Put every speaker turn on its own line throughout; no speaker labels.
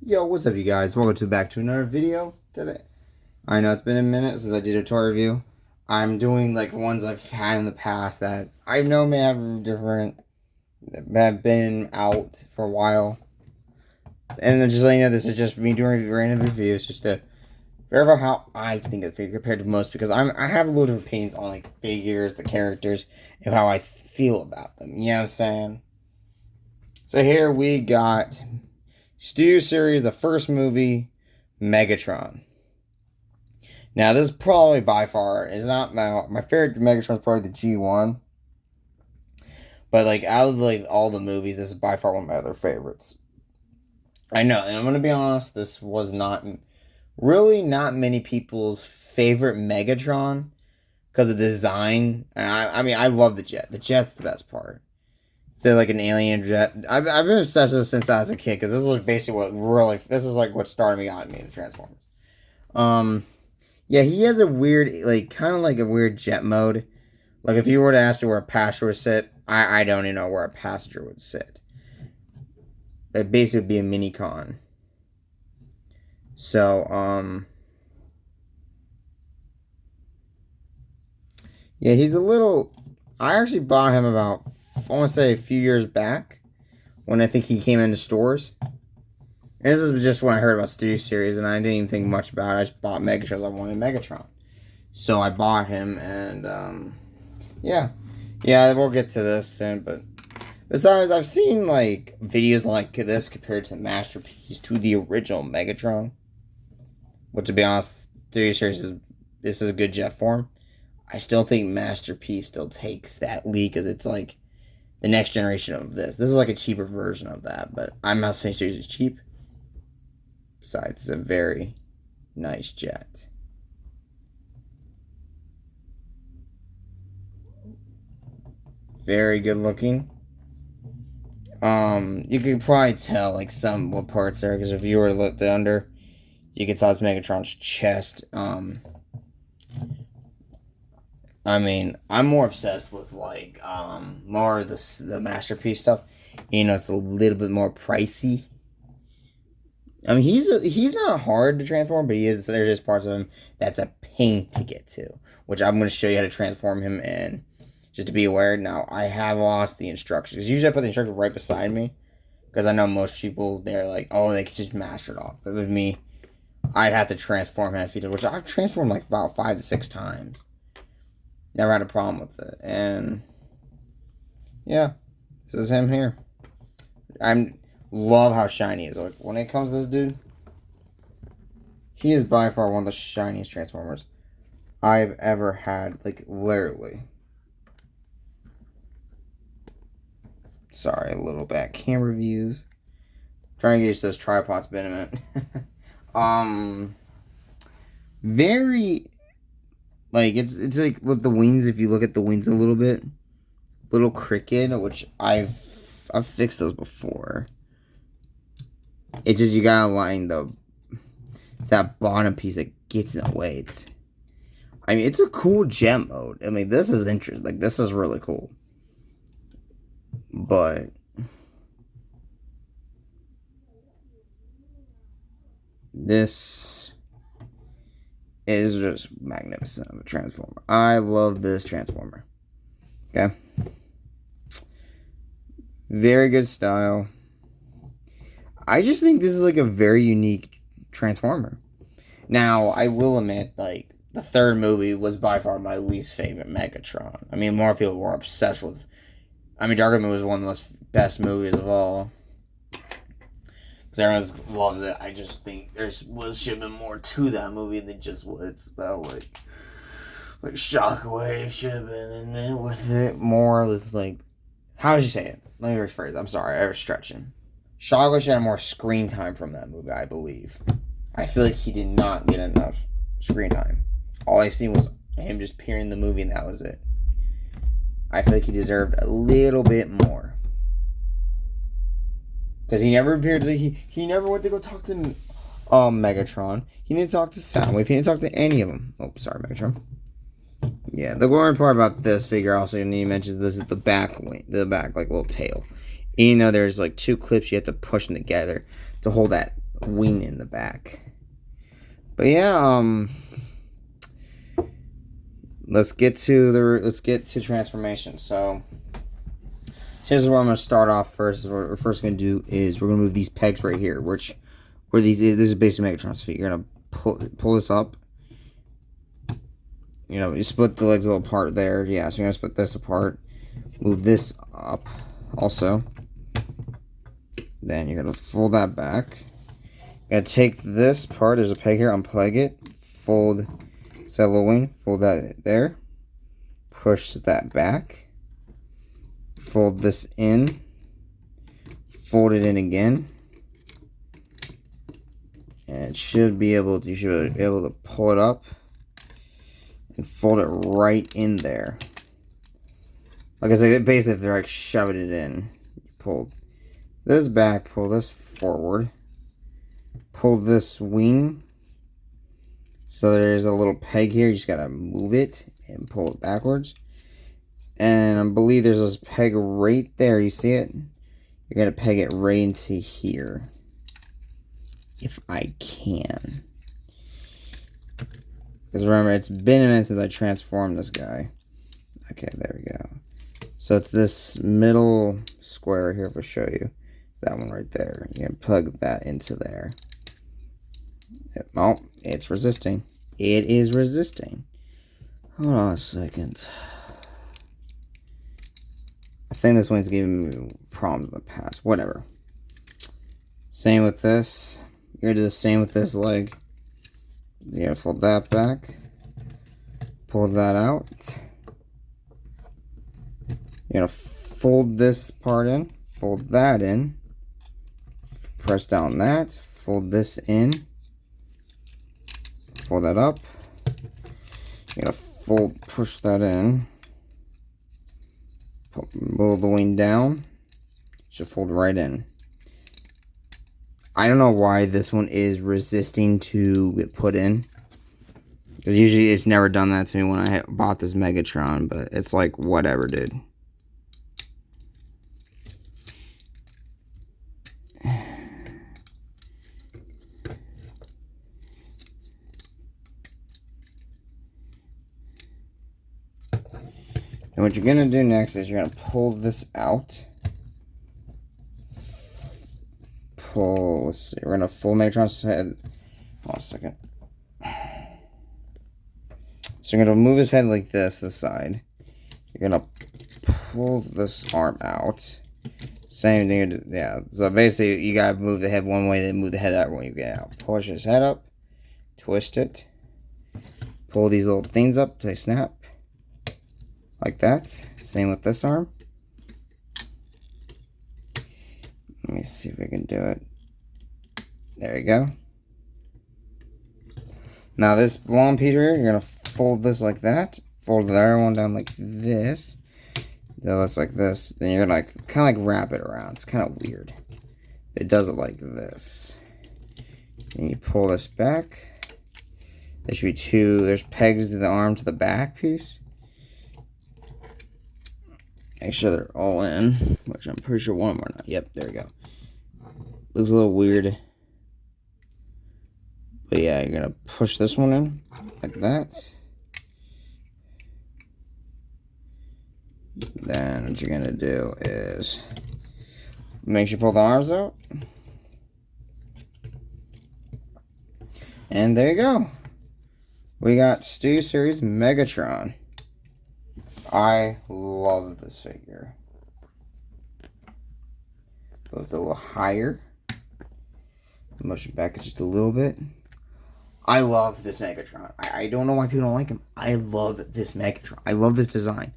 Yo, what's up you guys? Welcome back to another video today. I know it's been a minute since I did a toy review. I'm doing like ones I've had in the past that I know may have different, have been out for a while. And just letting you know, this is just me doing random reviews just to verify how I think of the figure compared to most, because I have a little different opinions on like figures, the characters, and how I feel about them. You know what I'm saying? So here we got Studio Series, the first movie, Megatron. Now, this is probably by far is not my favorite Megatron is probably the G1. But like out of like all the movies, this is by far one of my other favorites. I know, and I'm gonna be honest, this was not many people's favorite Megatron because of design. And I mean, I love the jet. The jet's the best part. So like an alien jet. I've been obsessed with this since I was a kid, because this is like basically this is like what started me on me in Transformers. Yeah, he has a weird, like kind of like a weird jet mode. Like if you were to ask me where a passenger would sit, I don't even know where a passenger would sit. It basically would be a mini con. So yeah, he's a little. I actually bought him about, I want to say, a few years back, when I think he came into stores. And this is just when I heard about Studio Series, and I didn't even think much about it. I just bought Megatron. I wanted Megatron. So I bought him, and, yeah. Yeah, we'll get to this soon, but besides, I've seen, like, videos like this compared to Masterpiece to the original Megatron. But to be honest, Studio Series this is a good jet form. I still think Masterpiece still takes that lead, because it's like the next generation of this. This is like a cheaper version of that, but I'm not saying Series is cheap. Besides, it's a very nice jet. Very good looking. You can probably tell like what parts are, because if you were to look under, you can tell it's Megatron's chest. I mean, I'm more obsessed with like more of the Masterpiece stuff. You know, it's a little bit more pricey. I mean, he's not hard to transform, but there's just parts of him that's a pain to get to, which I'm going to show you how to transform him in, just to be aware. Now, I have lost the instructions. Usually I put the instructions right beside me, because I know most people, they're like, oh, they can just master it off. But with me, I'd have to transform him, which I've transformed like about 5 to 6 times. Never had a problem with it. And yeah, this is him here. I love how shiny he is. Like, when it comes to this dude, he is by far one of the shiniest Transformers I've ever had. Like, literally. Sorry, a little bad camera views. Trying to get used to this tripod's been a minute. Very, like, it's like with the wings, if you look at the wings a little crooked, which I've fixed those before. It's just, you gotta line that bottom piece that gets in the way. I mean, it's a cool jet mode. I mean, this is interesting. Like, this is really cool. But this is just magnificent of a Transformer. I love this Transformer. Okay. Very good style. I just think this is like a very unique Transformer. Now, I will admit, like, the third movie was by far my least favorite Megatron. I mean, more people were obsessed with. I mean, Dark Moon was one of the most best movies of all. Because everyone loves it. I just think should have been more to that movie than just what it's about. Like Shockwave should have been in there with it more. With like, how did you say it? Let me rephrase. I'm sorry, I was stretching. Shockwave should have more screen time from that movie, I believe. I feel like he did not get enough screen time. All I seen was him just appearing in the movie, and that was it. I feel like he deserved a little bit more. Because he never appeared to... He never went to go talk to Megatron. He didn't talk to Soundwave. He didn't talk to any of them. Oh, sorry, Megatron. Yeah, the worrying part about this figure also, and he mentions this, is the back wing. The back, like, little tail. Even though there's, like, 2 clips you have to push them together to hold that wing in the back. But yeah, let's get to transformation. So here's where I'm gonna start off first. What we're first gonna do is we're gonna move these pegs right here, this is basically Megatron's feet. You're gonna pull this up. You know, you split the legs a little apart there. Yeah, so you're gonna split this apart. Move this up also. Then you're gonna fold that back. You're gonna take this part, there's a peg here, unplug it, fold that little wing, fold that there, push that back, fold this in, fold it in again, and you should be able to pull it up and fold it right in there. Like I said, basically they're like shoving it in. Pull this back, pull this forward, pull this wing. So there's a little peg here. You just gotta move it and pull it backwards. And I believe there's this peg right there. You see it? You're gonna peg it right into here. If I can. Because remember, it's been a minute since I transformed this guy. Okay, there we go. So it's this middle square here, if I show you. It's that one right there. You're gonna plug that into there. Oh, it's resisting. It is resisting. Hold on a second. I think this one's giving me problems in the past. Whatever. Same with this. You're gonna do the same with this leg. You're gonna fold that back. Pull that out. You're gonna fold this part in. Fold that in. Press down that. Fold this in. Fold that up. You're gonna push that in. Move the wing down. Should fold right in. I don't know why this one is resisting to get put in. Because usually it's never done that to me when I bought this Megatron. But it's like, whatever, dude. And what you're going to do next is you're going to pull this out. Let's see, we're going to full Megatron's head. Hold on a second. So you're going to move his head like this side. You're going to pull this arm out. Same thing, yeah. So basically, you got to move the head one way, then move the head that way. You get out. Push his head up. Twist it. Pull these little things up till they snap. Like that. Same with this arm. Let me see if we can do it. There you go. Now this long piece here, you're going to fold this like that. Fold the other one down like this. Then it's like this. Then you're going to kind of like wrap it around. It's kind of weird. It does it like this. And you pull this back. There should be there's pegs to the arm to the back piece. Make sure they're all in, which I'm pretty sure one of them are not. Yep, there we go. Looks a little weird. But yeah, you're going to push this one in, like that. Then what you're going to do is make sure you pull the arms out. And there you go. We got Studio Series Megatron. I love this figure. But it's a little higher. Motion back just a little bit. I love this Megatron. I don't know why people don't like him. I love this Megatron. I love this design.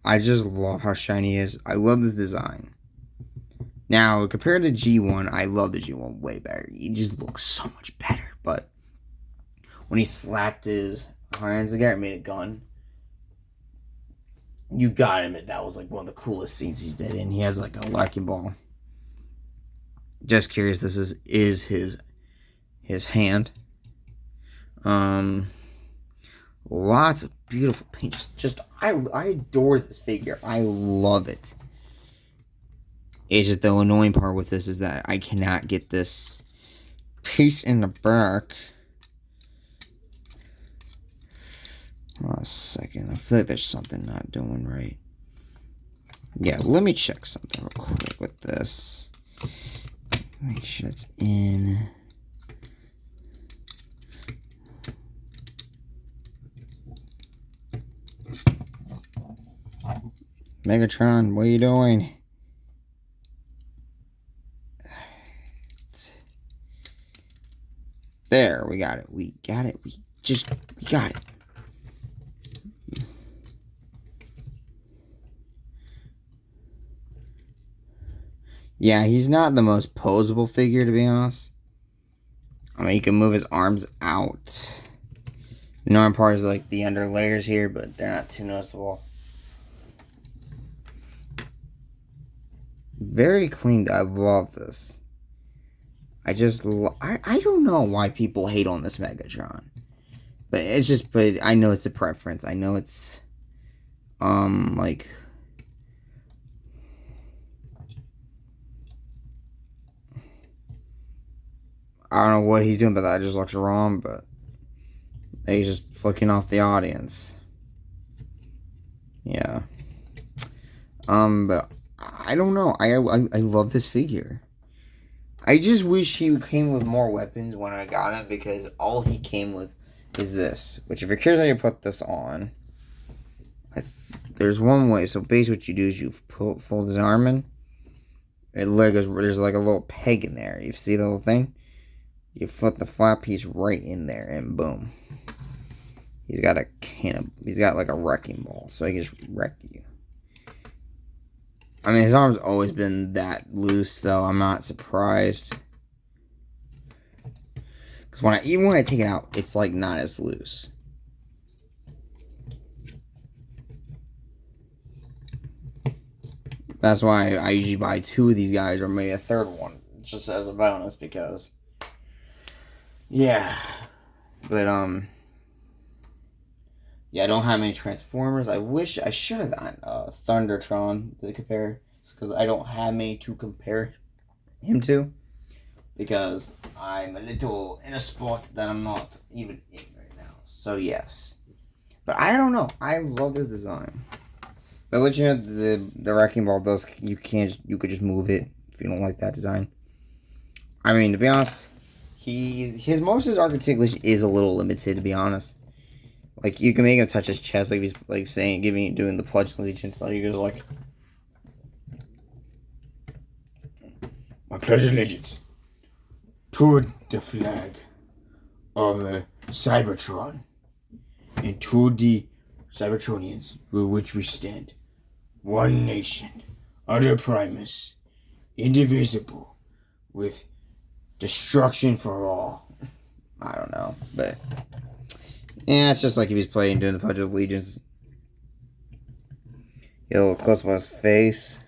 I just love how shiny he is. I love this design. Now, compared to G1, I love the G1 way better. He just looks so much better. But when he slapped his hands together and made a gun, you gotta admit that was like one of the coolest scenes he's did. And he has like a Larkin ball. Just curious, this is his hand. Lots of beautiful paint. I adore this figure. I love it. It's just the annoying part with this is that I cannot get this piece in the back. Hold on a second. I feel like there's something not doing right. Yeah, let me check something real quick with this. Make sure it's in. Megatron, what are you doing? There, we got it. We got it. We got it. Yeah, he's not the most posable figure, to be honest. I mean, he can move his arms out. The normal part is like the under layers here, but they're not too noticeable. Very clean. I love this. I don't know why people hate on this Megatron. But it's just, but I know it's a preference. I know it's, like, I don't know what he's doing, but that just looks wrong, but he's just flicking off the audience. Yeah. But I don't know. I love this figure. I just wish he came with more weapons when I got him, because all he came with is this. Which, if you're curious how you put this on, there's one way. So basically what you do is you fold his arm in. There's like a little peg in there. You see the little thing? You flip the flat piece right in there, and boom. He's got like a wrecking ball, so he can just wreck you. I mean, his arm's always been that loose, so I'm not surprised. Because even when I take it out, it's like not as loose. That's why I usually buy 2 of these guys, or maybe a third one, just as a bonus, because, yeah. But, yeah, I don't have any Transformers. I wish I should have gotten Thundertron to compare, because I don't have many to compare him to, because I'm a little in a spot that I'm not even in right now. So yes, but I don't know. I love this design. But let you know, the wrecking ball does, you could just move it if you don't like that design. I mean, to be honest, most of his articulation is a little limited, to be honest. Like, you can make him touch his chest, like he's like doing the Pledge of Allegiance. Like, he goes like, "I pledge allegiance to the flag of Cybertron, and to the Cybertronians with which we stand, one nation, under Primus, indivisible, with destruction for all." I don't know, but yeah, it's just like if he's doing the Pledge of Allegiance. Get a little close up on his face.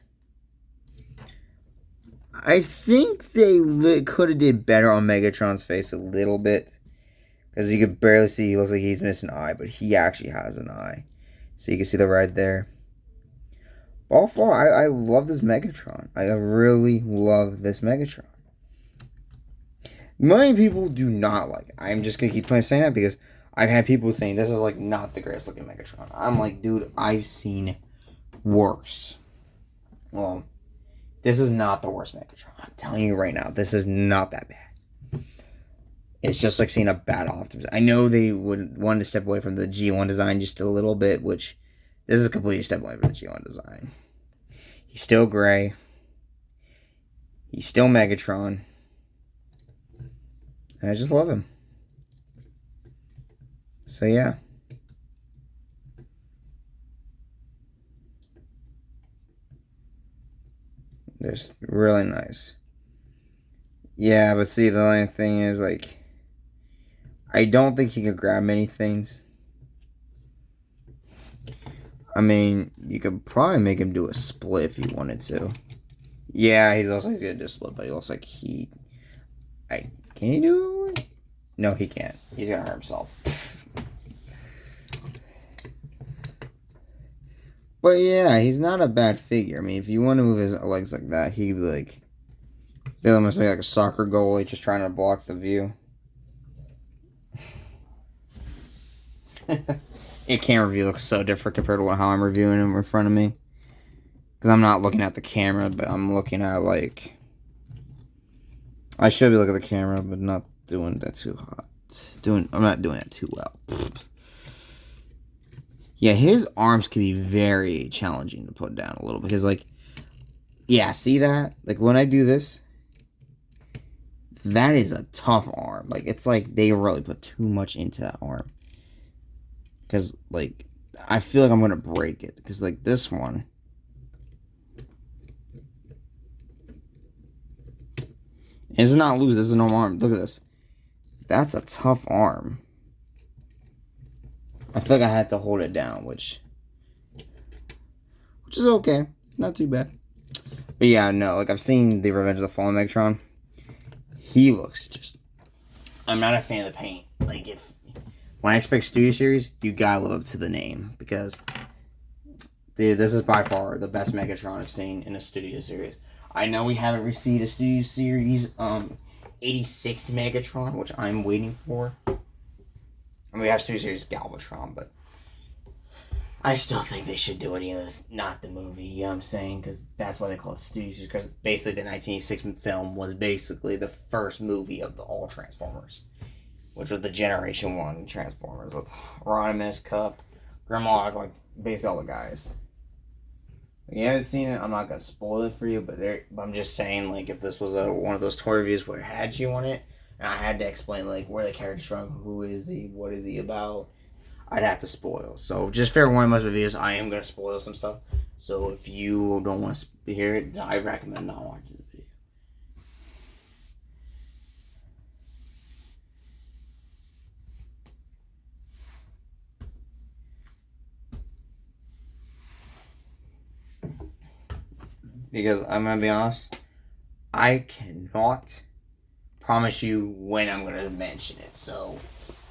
I think they could have did better on Megatron's face a little bit, because you could barely see. He looks like he's missing an eye, but he actually has an eye, so you can see the red there. All four, I love this Megatron. I really love this Megatron. Many people do not like it. I'm just gonna keep saying that because I've had people saying this is like not the greatest looking Megatron. I'm like, dude, I've seen worse. Well, this is not the worst Megatron. I'm telling you right now, this is not that bad. It's just like seeing a bad Optimus. I know they would want to step away from the G1 design just a little bit, which this is a completely step away from the G1 design. He's still gray. He's still Megatron. And I just love him. So yeah. Just really nice. Yeah, but see, the only thing is, like, I don't think he can grab many things. I mean, you could probably make him do a split if you wanted to. Yeah, he's also gonna do a split, but he looks like can he do it? No, he can't. He's gonna hurt himself. But yeah, he's not a bad figure. I mean, if you want to move his legs like that, he'd be like, they almost like a soccer goalie just trying to block the view. It camera view looks so different compared to how I'm reviewing him in front of me. Because I'm not looking at the camera, but I'm looking at like... I should be looking at the camera, but not doing that too hot. I'm not doing that too well. Yeah, his arms can be very challenging to put down a little. Because like... Yeah, see that? Like when I do this... That is a tough arm. Like it's like they really put too much into that arm. Because, like, I feel like I'm going to break it. Because, like, this one. It's not loose. This is no arm. Look at this. That's a tough arm. I feel like I had to hold it down, which is okay. Not too bad. But, yeah, no. Like, I've seen the Revenge of the Fallen Megatron. He looks just... I'm not a fan of the paint. Like, when I expect Studio Series, you gotta live up to the name. Because, dude, this is by far the best Megatron I've seen in a Studio Series. I know we haven't received a Studio Series 86 Megatron, which I'm waiting for. And we have Studio Series Galvatron, but I still think they should do it, even if it's not the movie, you know what I'm saying? Because that's why they call it Studio Series, because basically the 1986 film was basically the first movie of all Transformers. Which was the Generation 1 Transformers with Rodimus, Cup, Grimlock, like basically all the guys. If you haven't seen it, I'm not going to spoil it for you, but I'm just saying, like, if this was one of those toy reviews where it had you on it, and I had to explain, like, where the character's from, who is he, what is he about, I'd have to spoil. So, just fair warning, most reviews, I am going to spoil some stuff. So, if you don't want to hear it, I recommend not watching the video. Because I'm going to be honest, I cannot promise you when I'm going to mention it. So,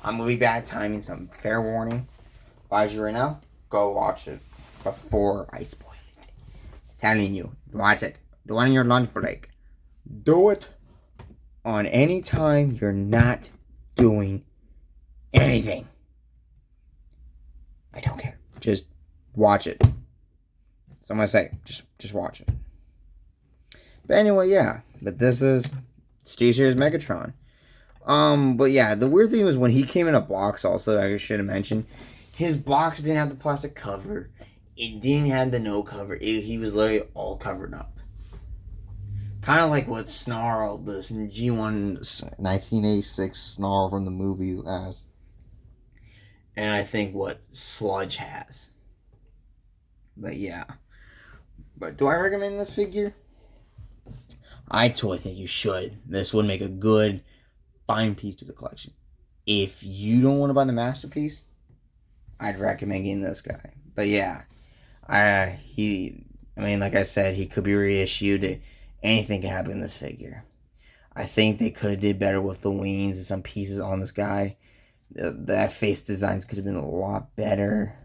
I'm going to be bad timing, so fair warning. Advise you right now, go watch it before I spoil it. Telling you, watch it. Do it on your lunch break. Do it on any time you're not doing anything. I don't care. Just watch it. So I'm going to say, just watch it. But anyway, yeah. But this is Studio Series Megatron. But yeah, the weird thing was when he came in a box also, I should have mentioned, his box didn't have the plastic cover. It didn't have the no cover. He was literally all covered up. Kind of like what Snarl, the G1 1986 Snarl from the movie has. And I think what Sludge has. But yeah. But do I recommend this figure? I totally think you should. This would make a good, fine piece to the collection. If you don't want to buy the masterpiece, I'd recommend getting this guy. But yeah, I mean, like I said, he could be reissued. Anything can happen in this figure. I think they could have did better with the wings and some pieces on this guy. That face designs could have been a lot better.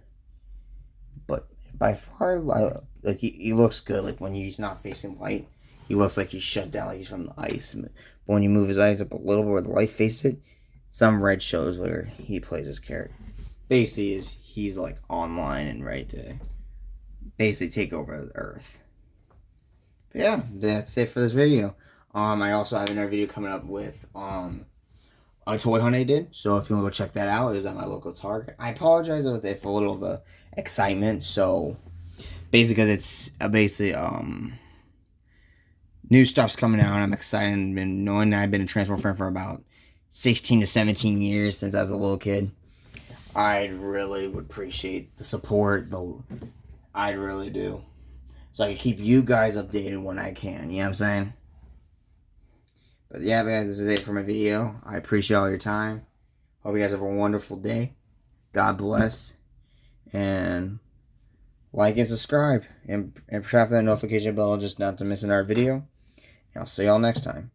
But by far, like he looks good. Like when he's not facing light, he looks like he's shut down, like he's from the ice. But when you move his eyes up a little bit where the light faces it, some red shows where he plays his character. Basically, he's like online and ready to basically take over the Earth. But yeah, that's it for this video. I also have another video coming up with a toy hunt I did. So if you want to go check that out, it was at my local Target. I apologize if a little of the excitement. So basically, because it's basically new stuff's coming out. I'm excited. And knowing that I've been a Transformer fan for about 16 to 17 years since I was a little kid. I really would appreciate the support. I really do. So I can keep you guys updated when I can. You know what I'm saying? But yeah, guys, this is it for my video. I appreciate all your time. Hope you guys have a wonderful day. God bless. And like and subscribe. And tap that notification bell just not to miss another video. And I'll see y'all next time.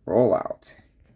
Roll out.